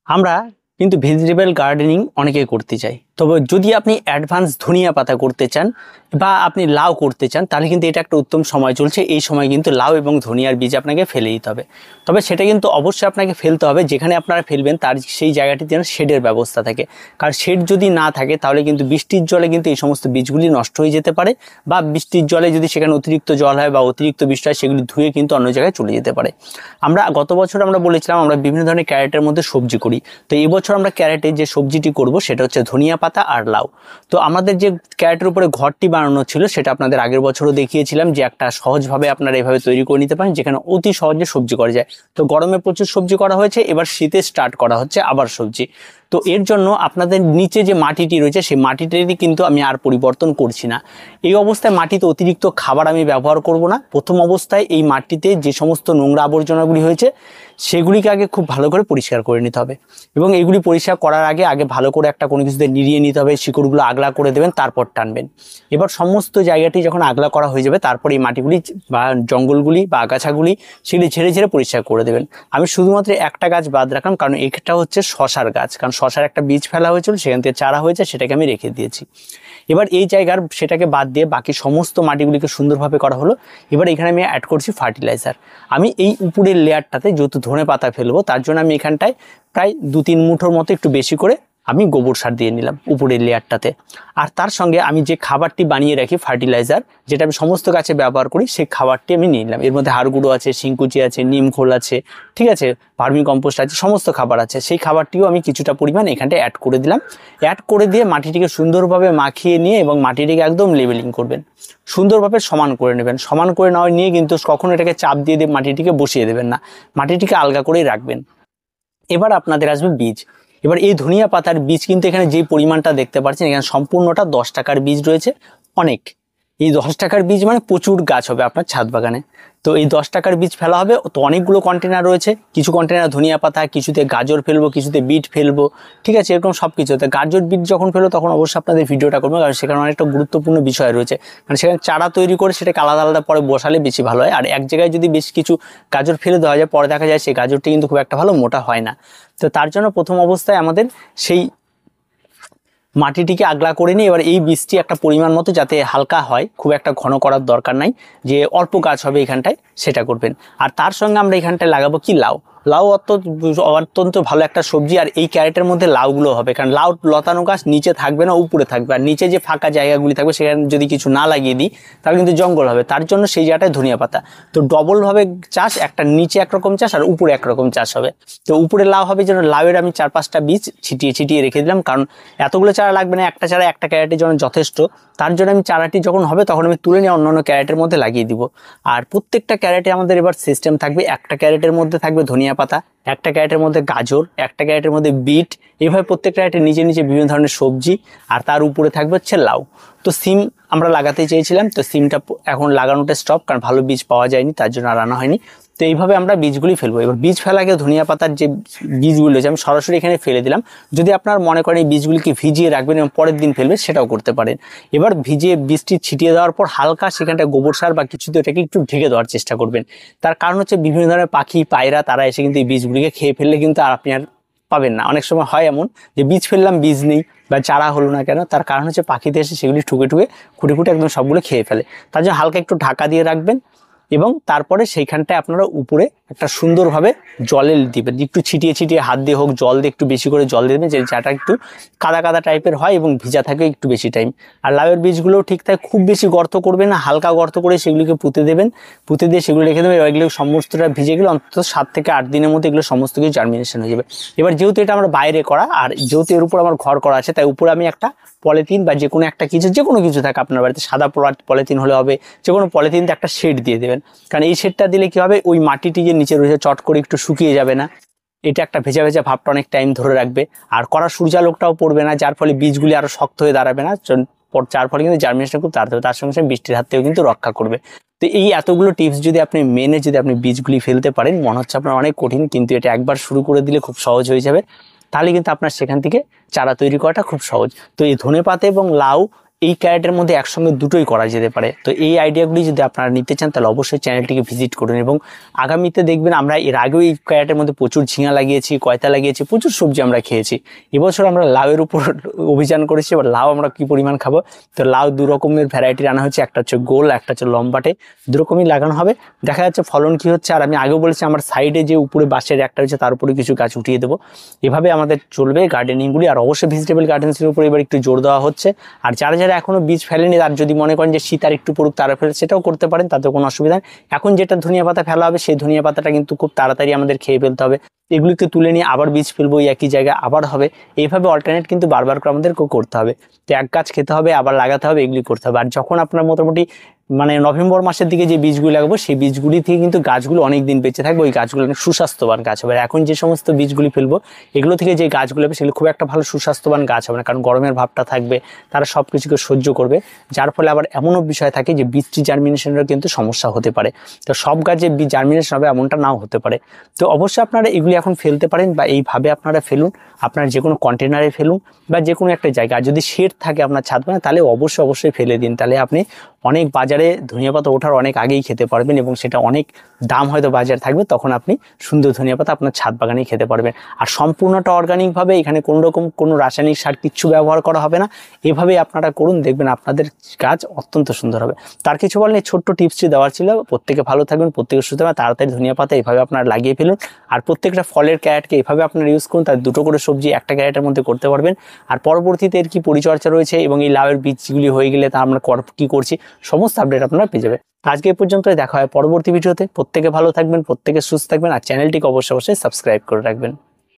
আমরা কিন্তু vegetable gardening অনেকেই করতে চাই, তবে যদি আপনি অ্যাডভান্স ধনিয়া পাতা করতে চান বা আপনি লাউ করতে চান তাহলে কিন্তু এটা একটা উত্তম সময় চলছে। এই সময় কিন্তু লাউ এবং ধনিয়ার বীজ আপনাকে ফেলে দিতে হবে। তবে সেটা কিন্তু অবশ্যই আপনাকে ফেলতে হবে যেখানে আপনারা ফেলবেন তার সেই জায়গাটি যেন শেডের ব্যবস্থা থাকে, কারণ শেড যদি না থাকে তাহলে কিন্তু বৃষ্টির জলে কিন্তু এই সমস্ত বীজগুলি নষ্ট হয়ে যেতে পারে, বা বৃষ্টির জলে যদি সেখানে অতিরিক্ত জল হয় বা অতিরিক্ত বৃষ্টি হয় সেগুলি ধুয়ে কিন্তু অন্য জায়গায় চলে যেতে পারে। আমরা গত বছর আমরা বলেছিলাম আমরা বিভিন্ন ধরনের ক্যারেটের মধ্যে সবজি করি, তো এই বছর আমরা ক্যারেটে যে সবজিটি করব সেটা হচ্ছে ধনিয়া পাতা আর লাউ। তো আমাদের যে ক্যারেটের উপরে ঘরটি বানানো ছিল সেটা আপনাদের আগের বছরও দেখিয়েছিলাম যে একটা সহজভাবে আপনারা এভাবে তৈরি করে নিতে পারেন যেখানে অতি সহজে সবজি করা যায়। তো গরমে প্রচুর সবজি করা হয়েছে, এবার শীতে স্টার্ট করা হচ্ছে আবার সবজি। তো এর জন্য আপনাদের নিচে যে মাটিটি রয়েছে সেই মাটিটিরই কিন্তু আমি আর পরিবর্তন করছি না। এই অবস্থায় মাটিতে অতিরিক্ত খাবার আমি ব্যবহার করব না। প্রথম অবস্থায় এই মাটিতে যে সমস্ত নোংরা আবর্জনাগুলি হয়েছে সেগুলিকে আগে খুব ভালো করে পরিষ্কার করে নিতে হবে, এবং এইগুলি পরিষ্কার করার আগে ভালো করে একটা কোনো কিছুতে নিড়িয়ে নিতে হবে, শিকড়গুলো আগলা করে দেবেন, তারপর টানবেন। এবার সমস্ত জায়গাটি যখন আগলা করা হয়ে যাবে তারপর এই মাটিগুলি বা জঙ্গলগুলি বা আগাছাগুলি সেগুলি ঝেড়ে ঝেড়ে পরিষ্কার করে দেবেন। আমি শুধুমাত্র একটা গাছ বাদ রাখলাম, কারণ এটা হচ্ছে শশার গাছ, কারণ শশার একটা বীজ ফেলা হয়েছিল সেখান থেকে চারা হয়েছে, সেটাকে আমি রেখে দিয়েছি। এবার এই জায়গার সেটাকে বাদ দিয়ে বাকি সমস্ত মাটিগুলিকে সুন্দরভাবে করা হলো। এবার এখানে আমি অ্যাড করছি ফার্টিলাইজার। আমি এই উপরের লেয়ারটাতে যেহেতু ধনে পাতা ফেলবো তার জন্য আমি এখানটায় প্রায় 2-3 মুঠোর মতো একটু বেশি করে আমি গোবর সার দিয়ে নিলাম উপরের লেয়ারটাতে। আর তার সঙ্গে আমি যে খাবারটি বানিয়ে রাখি ফার্টিলাইজার, যেটা আমি সমস্ত গাছে ব্যবহার করি, সেই খাবারটি আমি নিয়ে নিলাম। এর মধ্যে হাড়গুঁড়ো আছে, শিংকুচি আছে, নিম খোল আছে, ঠিক আছে, ভার্মি কম্পোস্ট আছে, সমস্ত খাবার আছে। সেই খাবারটিও আমি কিছুটা পরিমাণ এখানটায় অ্যাড করে দিলাম। অ্যাড করে দিয়ে মাটিটিকে সুন্দরভাবে মাখিয়ে নিয়ে এবং মাটিটিকে একদম লেভেলিং করবেন, সুন্দরভাবে সমান করে নেবেন। সমান করে নেওয়া নিয়ে কিন্তু কখনো এটাকে চাপ দিয়ে মাটিটিকে বসিয়ে দেবেন না, মাটিটিকে আলগা করেই রাখবেন। এবার আপনাদের আসবে বীজ। এবার এই ধনিয়া পাতার বীজ কিন্তু এখানে যে পরিমাণটা দেখতে পাচ্ছেন এখানে সম্পূর্ণটা 10 টাকার বীজ রয়েছে। অনেক, এই 10 টাকার বীজ মানে প্রচুর গাছ হবে আপনার ছাদ বাগানে। তো এই 10 টাকার বীজ ফেলা হবে। তো অনেকগুলো কন্টেনার রয়েছে, কিছু কন্টেনার ধনিয়া পাতা, কিছুতে গাজর ফেলবো, কিছুতে বিট ফেলবো, ঠিক আছে, এরকম সব কিছু। তো গাজর বিট যখন ফেলবো তখন অবশ্যই আপনাদের ভিডিওটা করবো, কারণ সেখানে অনেকটা গুরুত্বপূর্ণ বিষয় রয়েছে। কারণ সেখানে চারা তৈরি করে সেটাকে আলাদা আলাদা পরে বসালে বেশি ভালো হয়। আর এক জায়গায় যদি বেশ কিছু গাজর ফেলে দেওয়া যায় পরে দেখা যায় সেই গাজরটি কিন্তু খুব একটা ভালো মোটা হয় না। তো তার জন্য প্রথম অবস্থায় আমাদের সেই মাটিটিকে আগলা করে নিই। এবার এই বীজটি একটা পরিমাণ মতো যাতে হালকা হয়, খুব একটা ঘন করার দরকার নাই, যে অল্প গাছ হবে এখানটায় সেটা করবেন। আর তার সঙ্গে আমরা এখানটায় লাগাবো কি লাউ। লাউ অত্যন্ত ভালো একটা সবজি, আর এই ক্যারেটের মধ্যে লাউগুলো হবে, কারণ লাউ লতানো গাছ নিচে থাকবে না, উপরে থাকবে। আর নিচে যে ফাঁকা জায়গাগুলি থাকবে সেখানে যদি কিছু না লাগিয়ে দিই তাহলে কিন্তু জঙ্গল হবে, তার জন্য সেই জায়গাটায় ধনিয়া পাতা। তো ডবলভাবে চাষ, একটা নিচে একরকম চাষ আর উপরে একরকম চাষ হবে। তো উপরে লাউ হবে যেন, লাউয়ের আমি 4-5টা বীজ ছিটিয়ে ছিটিয়ে রেখে দিলাম, কারণ এতগুলো চারা লাগবে না, একটা চারা একটা ক্যারেটের জন্য যথেষ্ট। তার জন্য আমি চারাটি যখন হবে তখন আমি তুলে নিয়ে অন্যান্য ক্যারেটের মধ্যে লাগিয়ে দিব। আর প্রত্যেকটা ক্যারেটে আমাদের এবার সিস্টেম থাকবে, একটা ক্যারেটের মধ্যে থাকবে ধনিয়া পাতা, একটা ক্যারেটের মধ্যে গাজর, একটা ক্যারেটের মধ্যে বিট, এইভাবে প্রত্যেকটা ক্যারেটের নিচে নিচে বিভিন্ন ধরনের সবজি, আর তার উপরে থাকবে হচ্ছে লাউ। তো সিম আমরা লাগাতে চেয়েছিলাম, তো সিমটা এখন লাগানোটা স্টপ, কারণ ভালো বীজ পাওয়া যায়নি, তার জন্য আর আনা হয়নি। তো এইভাবে আমরা বীজগুলি ফেলবো। এবার বীজ ফেলা আগে ধনিয়া পাতার যে বীজগুলো আছে আমি সরাসরি এখানে ফেলে দিলাম। যদি আপনার মনে করেন এই বীজগুলিকে ভিজিয়ে রাখবেন এবং পরের দিন ফেলবেন সেটাও করতে পারেন। এবার ভিজিয়ে বীজটি ছিটিয়ে দেওয়ার পর হালকা সেখানটা গোবর সার বা কিছুতে এটাকে একটু ঢেকে দেওয়ার চেষ্টা করবেন। তার কারণ হচ্ছে বিভিন্ন ধরনের পাখি পায়রা তারা এসে কিন্তু এই বীজগুলিকে খেয়ে ফেললে কিন্তু আর আপনি আর পাবেন না। অনেক সময় হয় এমন যে বীজ ফেললাম বীজ নেই বা চারা হলো না কেন, তার কারণ হচ্ছে পাখিতে এসে সেগুলি ঠুকে ঠুকে খুঁটে খুঁটে একদম সবগুলো খেয়ে ফেলে। তার জন্য হালকা একটু ঢাকা দিয়ে রাখবেন এবং তারপরে সেইখানটায় আপনারা উপরে একটা সুন্দরভাবে জলে দিবেন, একটু ছিটিয়ে ছিটিয়ে হাত দিয়ে হোক, জল দিয়ে একটু বেশি করে জল দেবেন, যে যাটা একটু কাদা কাদা টাইপের হয় এবং ভিজা থাকে একটু বেশি টাইম। আর লাউয়ের বীজগুলোও ঠিক তাই, খুব বেশি গর্ত করবেন না, হালকা গর্ত করে সেগুলিকে পুঁতে দেবেন, পুঁতে দিয়ে সেগুলো রেখে দেবেন। এগুলো সমস্তটা ভিজে গেলে অন্তত 7 থেকে 8 দিনের মধ্যে এগুলো সমস্ত কিছু জার্মিনেশন হয়ে যাবে। এবার যেহেতু এটা আমার বাইরে করা আর যেহেতু এর উপর আমার ঘর করা আছে, তাই উপরে আমি একটা পলিথিন বা যে কোনো একটা কিছু, যে কোনো কিছু থাকে আপনার বাড়িতে, সাদা পলিথিন হলে হবে, যে কোনো পলিথিনতে একটা শেড দিয়ে দেবেন। কারণ এই শেডটা দিলে কি হবে, ওই মাটিটি যে নিচে রয়েছে চট করে একটু শুকিয়ে যাবে না, এটা একটা ভেজা ভেজা ভাবটা অনেক টাইম ধরে রাখবে। আর কড়া সূর্যালোকটাও পড়বে না, যার ফলে বীজগুলি আরো শক্ত হয়ে দাঁড়াবে না, যার ফলে কিন্তু জার্মিনেশন খুব তাড়াতাড়ি, তার সঙ্গে সঙ্গে বৃষ্টির হাত থেকেও কিন্তু রক্ষা করবে। তো এই এতগুলো টিপস যদি আপনি মেনে যদি আপনি বীজগুলি ফেলতে পারেন, মনে হচ্ছে আপনার অনেক কঠিন, কিন্তু এটা একবার শুরু করে দিলে খুব সহজ হয়ে যাবে। তাহলে কিন্তু আপনার সেখান থেকে চারা তৈরি করাটা খুব সহজ। তো এই ধনেপাতা এবং লাউ এই ক্যারেটের মধ্যে একসঙ্গে দুটোই করা যেতে পারে। তো এই আইডিয়াগুলি যদি আপনারা নিতে চান তাহলে অবশ্যই চ্যানেলটিকে ভিজিট করুন। এবং আগামীতে দেখবেন আমরা এর আগেও এই ক্যারেটের মধ্যে প্রচুর ঝিঙা লাগিয়েছি, কয়তা লাগিয়েছি, প্রচুর সবজি আমরা খেয়েছি। এবছর আমরা লাউয়ের উপর অভিযান করেছি। এবার লাউ আমরা কী পরিমাণ খাবো, তো লাউ দু রকমের ভ্যারাইটির আনা হচ্ছে, একটা হচ্ছে গোল, একটা হচ্ছে লম্বাটে, দু রকমই লাগানো হবে। দেখা যাচ্ছে ফলন কী হচ্ছে। আর আমি আগেও বলেছি আমার সাইডে যে উপরে বাঁশের একটা হচ্ছে তার উপরে কিছু গাছ উঠিয়ে দেবো। এভাবে আমাদের চলবে গার্ডেনিংগুলি। আর অবশ্যই ভেজিটেবল গার্ডেন্সের উপর এবার একটু জোর দেওয়া হচ্ছে। আর যারা যারা এখনও বীজ ফেলেনি, তার যদি মনে করেন যে শীত আর একটু পড়ুক তারা ফেলে, সেটাও করতে পারেন, তাতে কোনো অসুবিধা নেই। এখন যেটা ধনিয়া পাতা ফেলা হবে সেই ধনিয়া পাতাটা কিন্তু খুব তাড়াতাড়ি আমাদের খেয়ে ফেলতে হবে। এগুলিকে তুলে নিয়ে আবার বীজ ফেলবো, একই জায়গায় আবার হবে। এইভাবে অল্টারনেট কিন্তু বারবার করে আমাদেরকে করতে হবে। তো এক গাছ খেতে হবে, আবার লাগাতে হবে, এগুলি করতে হবে। আর যখন আপনার মোটামুটি মানে নভেম্বর মাসের দিকে যে বীজগুলি লাগাবো, সেই বীজগুলি থেকে কিন্তু গাছগুলো অনেক দিন বেঁচে থাকবে, ওই গাছগুলো অনেক সুস্বাস্থ্যবান গাছ হবে। এখন যে সমস্ত বীজগুলি ফেলবো এগুলো থেকে যে গাছগুলো হবে সেগুলো খুব একটা ভালো সুস্বাস্থ্যবান গাছ হবে না, কারণ গরমের ভাবটা থাকবে, তারা সব কিছুকে সহ্য করবে। যার ফলে আবার এমনও বিষয় থাকে যে বীজটি জার্মিনেশনেরও কিন্তু সমস্যা হতে পারে। তো সব গাছে বীজ জার্মিনেশন হবে এমনটা নাও হতে পারে। তো অবশ্যই আপনারা এগুলি এখন ফেলতে পারেন, বা এইভাবে আপনারা ফেলুন, আপনার যে কোনো কন্টেনারে ফেলুন বা যে কোনো একটা জায়গা। আর যদি শেড থাকে আপনার ছাদ বাগানে তাহলে অবশ্যই ফেলে দিন। তাহলে আপনি অনেক বাজারে ধনিয়া পাতা ওঠার অনেক আগেই খেতে পারবেন, এবং সেটা অনেক দাম হয়তো বাজার থাকবে, তখন আপনি সুন্দর ধনিয়া পাতা আপনার ছাদ বাগানেই খেতে পারবেন। আর সম্পূর্ণটা অর্গানিকভাবে, এখানে কোনো রকম কোনো রাসায়নিক সার কিচ্ছু ব্যবহার করা হবে না। এভাবেই আপনারা করুন, দেখবেন আপনাদের গাছ অত্যন্ত সুন্দর হবে। তার কিছু বলেন, এই ছোট্ট টিপসটি দেওয়ার ছিল। প্রত্যেকে ভালো থাকবেন, প্রত্যেকে সুস্থ থাকবেন। তাড়াতাড়ি ধনিয়া পাতা এইভাবে আপনারা লাগিয়ে ফেলুন। আর প্রত্যেকটা ফলের ক্যারেটকে এইভাবে আপনারা ইউজ করুন, তার দুটো করে সবজি একটা ক্যারেটের মধ্যে করতে পারবেন। আর পরবর্তীতে এর কি পরিচর্যা রয়েছে এবং এই লাউয়ের বীজগুলি হয়ে গেলে তা আমরা কী করছি সমস্ত আপডেট আপনারা পেয়ে যাবেন। আজকে এই পর্যন্তই, দেখা হয় পরবর্তী ভিডিওতে। প্রত্যেকে ভালো থাকবেন, প্রত্যেকে সুস্থ থাকবেন, আর চ্যানেলটিকে অবশ্যই সাবস্ক্রাইব করে রাখবেন।